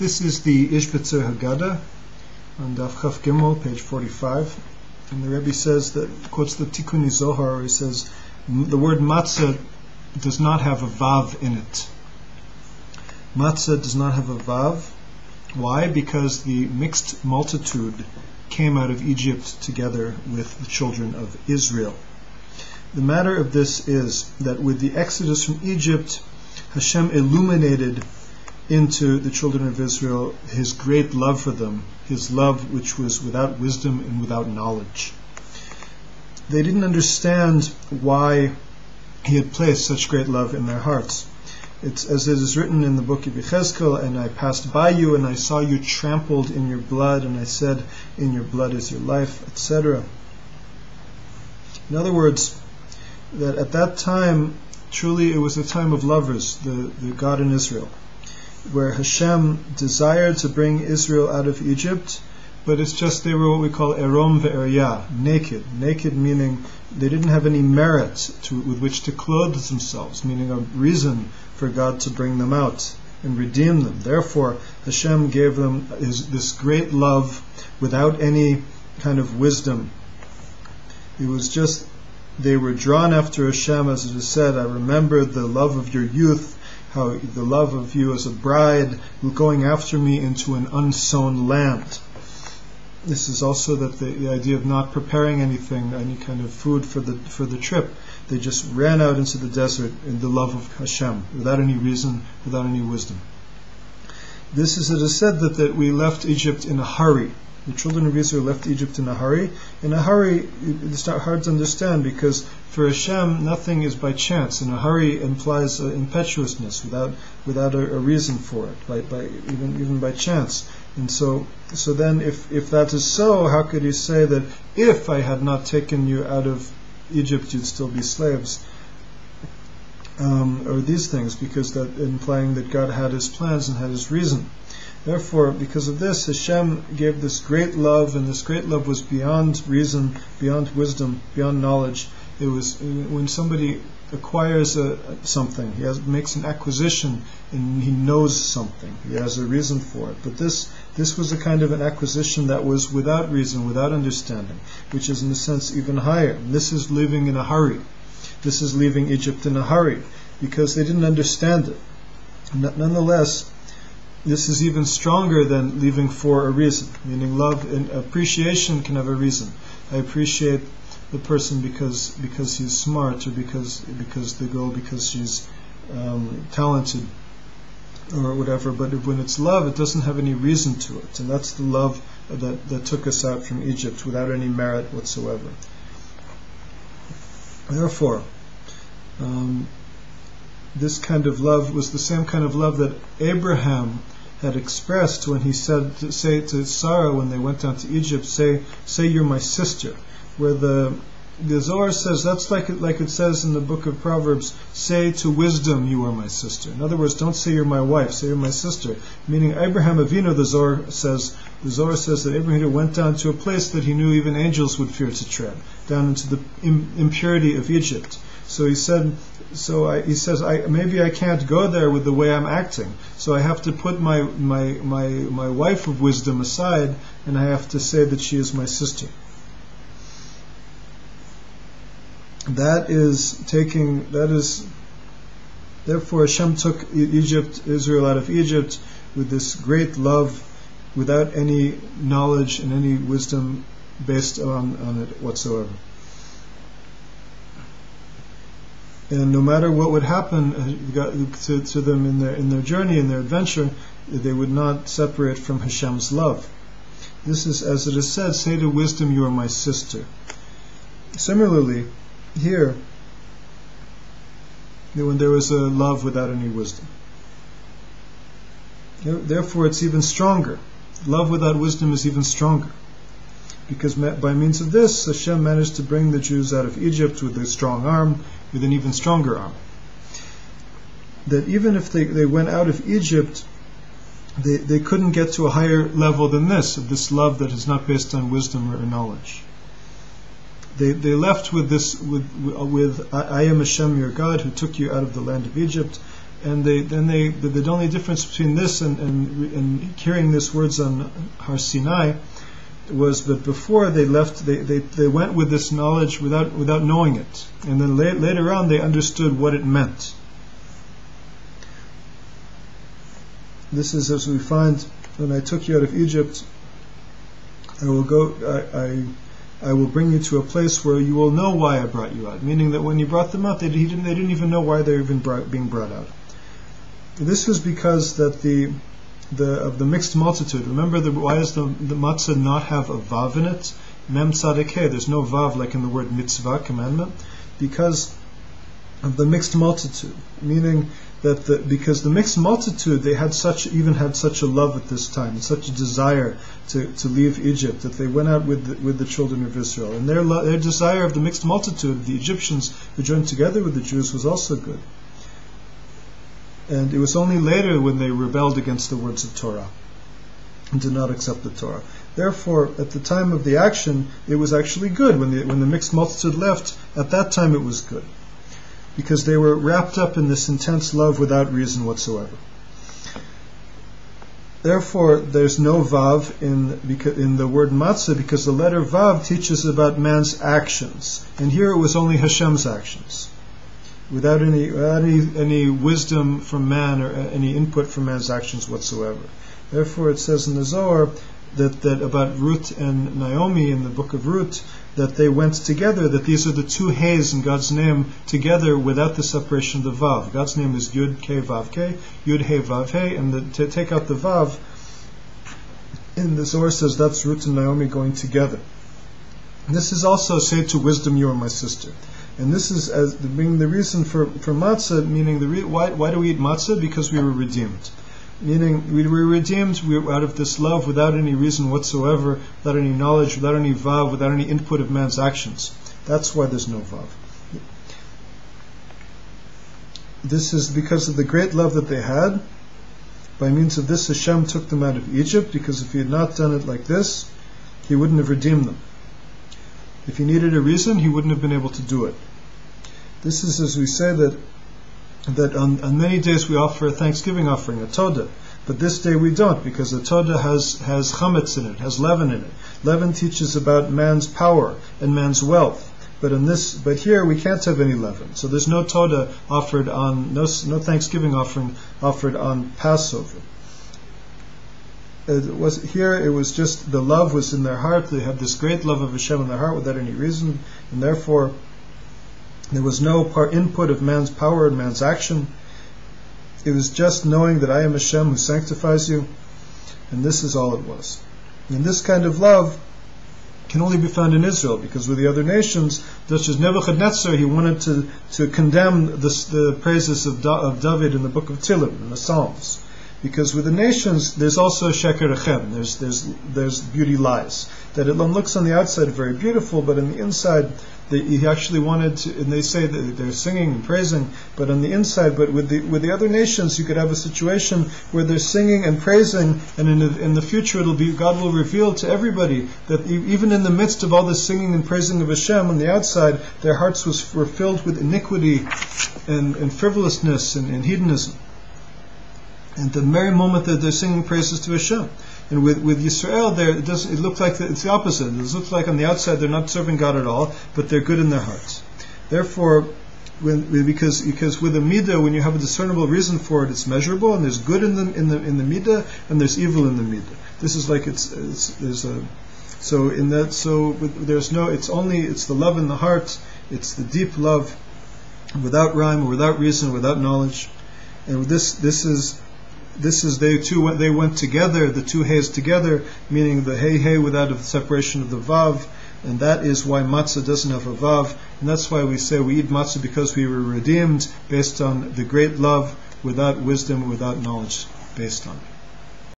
This is the Isbitzer Hagadda on Daf Chaf Gimel, page 45. And the Rebbe says that, quotes the Tikkun Zohar, he says, the word Matzah does not have a Vav in it. Matzah does not have a Vav. Why? Because the mixed multitude came out of Egypt together with the children of Israel. The matter of this is that with the exodus from Egypt, Hashem illuminated into the children of Israel His great love for them, His love which was without wisdom and without knowledge. They didn't understand why He had placed such great love in their hearts. It's as it is written in the book of Yechezkel, and I passed by you and I saw you trampled in your blood, and I said, in your blood is your life, etc. In other words, that at that time, truly it was a time of lovers, the God in Israel, where Hashem desired to bring Israel out of Egypt, but it's just they were what we call erom ve'eryah, naked. Naked meaning they didn't have any merit with which to clothe themselves, meaning a reason for God to bring them out and redeem them. Therefore, Hashem gave them this great love without any kind of wisdom. It was just, they were drawn after Hashem, as it is said, I remember the love of your youth, how the love of you as a bride going after me into an unsown land. This is also that the idea of not preparing anything, any kind of food for the trip. They just ran out into the desert in the love of Hashem, without any reason, without any wisdom. This is, it is said that we left Egypt in a hurry. The children of Israel left Egypt in a hurry. In a hurry, it's not hard to understand, because for Hashem, nothing is by chance. And a hurry implies impetuousness, without a reason for it, even by chance. And so then, if that is so, how could He say that if I had not taken you out of Egypt, you'd still be slaves? Or these things, because that implying that God had His plans and had His reason. Therefore, because of this, Hashem gave this great love, and this great love was beyond reason, beyond wisdom, beyond knowledge. It was when somebody acquires something, makes an acquisition, and he knows something, he has a reason for it. But this was a kind of an acquisition that was without reason, without understanding, which is in a sense even higher. This is living in a hurry. This is leaving Egypt in a hurry, because they didn't understand it. Nonetheless, this is even stronger than leaving for a reason, meaning love and appreciation can have a reason. I appreciate the person because he's smart, or because the girl because she's talented, or whatever. But when it's love, it doesn't have any reason to it, and that's the love that took us out from Egypt without any merit whatsoever. Therefore, this kind of love was the same kind of love that Abraham had expressed when he said to Sarah when they went down to Egypt, say you're my sister. Where the Zohar says that's like it says in the book of Proverbs, say to wisdom you are my sister. In other words, don't say you're my wife, say you're my sister. Meaning Abraham Avinu, the Zohar says that Abraham went down to a place that he knew even angels would fear to tread, down into the impurity of Egypt. So he says, maybe I can't go there with the way I'm acting. So I have to put my wife of wisdom aside, and I have to say that she is my sister. Therefore Hashem took Israel out of Egypt with this great love, without any knowledge and any wisdom based on it whatsoever. And no matter what would happen to them in their journey, in their adventure, they would not separate from Hashem's love. This is, as it is said, say to wisdom, you are my sister. Similarly, here, when there was a love without any wisdom. Therefore, it's even stronger. Love without wisdom is even stronger. Because by means of this, Hashem managed to bring the Jews out of Egypt with a strong arm, with an even stronger arm. That even if they went out of Egypt, they couldn't get to a higher level than this, of this love that is not based on wisdom or knowledge. They left with this, with I am Hashem your God who took you out of the land of Egypt, And the only difference between this and hearing these words on Har Sinai was that before they left, they went with this knowledge without knowing it, and then later on they understood what it meant. This is as we find when I took you out of Egypt. I will bring you to a place where you will know why I brought you out. Meaning that when you brought them out, they didn't even know why they were even being brought out. This was because that of the mixed multitude. Remember, why does the matzah not have a vav in it? Mem tzaddik he. There's no vav like in the word mitzvah, commandment, because of the mixed multitude. Meaning that because the mixed multitude, they had such a love at this time, such a desire to leave Egypt, that they went out with the children of Israel, and their desire of the mixed multitude of the Egyptians who joined together with the Jews was also good. And it was only later when they rebelled against the words of Torah and did not accept the Torah. Therefore, at the time of the action, it was actually good. When the mixed multitude left, at that time it was good, because they were wrapped up in this intense love without reason whatsoever. Therefore, there's no vav in the word matzah, because the letter vav teaches about man's actions, and here it was only Hashem's actions, without any wisdom from man or any input from man's actions whatsoever. Therefore, it says in the Zohar that about Ruth and Naomi in the book of Ruth, that they went together, that these are the two heys in God's name together without the separation of the vav. God's name is Yud Kei Vav Kei, Yud Hey Vav Hey, and to take out the vav, in the Zohar says that's Ruth and Naomi going together. And this is also said to wisdom, you are my sister. And this is as being the reason for matzah, meaning why do we eat matzah? Because we were redeemed. Meaning we were redeemed out of this love without any reason whatsoever, without any knowledge, without any vav, without any input of man's actions. That's why there's no vav. This is because of the great love that they had. By means of this, Hashem took them out of Egypt, because if He had not done it like this, He wouldn't have redeemed them. If He needed a reason, He wouldn't have been able to do it. This is as we say that on many days we offer a thanksgiving offering, a todah, but this day we don't, because the todah has chametz in it, has leaven in it. Leaven teaches about man's power and man's wealth, but here we can't have any leaven, so there's no todah offered on no thanksgiving offering offered on Passover. It was just the love was in their heart. They had this great love of Hashem in their heart without any reason, and therefore there was no input of man's power and man's action. It was just knowing that I am Hashem who sanctifies you, and this is all it was. And this kind of love can only be found in Israel, because with the other nations, such as Nebuchadnezzar, he wanted to condemn the praises of David in the book of Tehillim, in the Psalms. Because with the nations, there's also sheker echem. There's beauty lies. That it looks on the outside very beautiful, but on the inside, he actually wanted to. And they say that they're singing and praising, but on the inside, but with the other nations, you could have a situation where they're singing and praising, and in the future, God will reveal to everybody that even in the midst of all this singing and praising of Hashem, on the outside, their hearts were filled with iniquity and frivolousness and hedonism. And the very moment that they're singing praises to Hashem, and with Yisrael, it looks like it's the opposite. It looks like on the outside they're not serving God at all, but they're good in their hearts. Therefore, because with a midah, when you have a discernible reason for it, it's measurable, and there's good in the midah, and there's evil in the midah. This is like it's the love in the heart. It's the deep love, without rhyme, without reason, without knowledge, and this is they went together, the two heys together, meaning the hey without a separation of the vav, and that is why matzah doesn't have a vav, and that's why we say we eat matzah, because we were redeemed based on the great love, without wisdom, without knowledge based on it.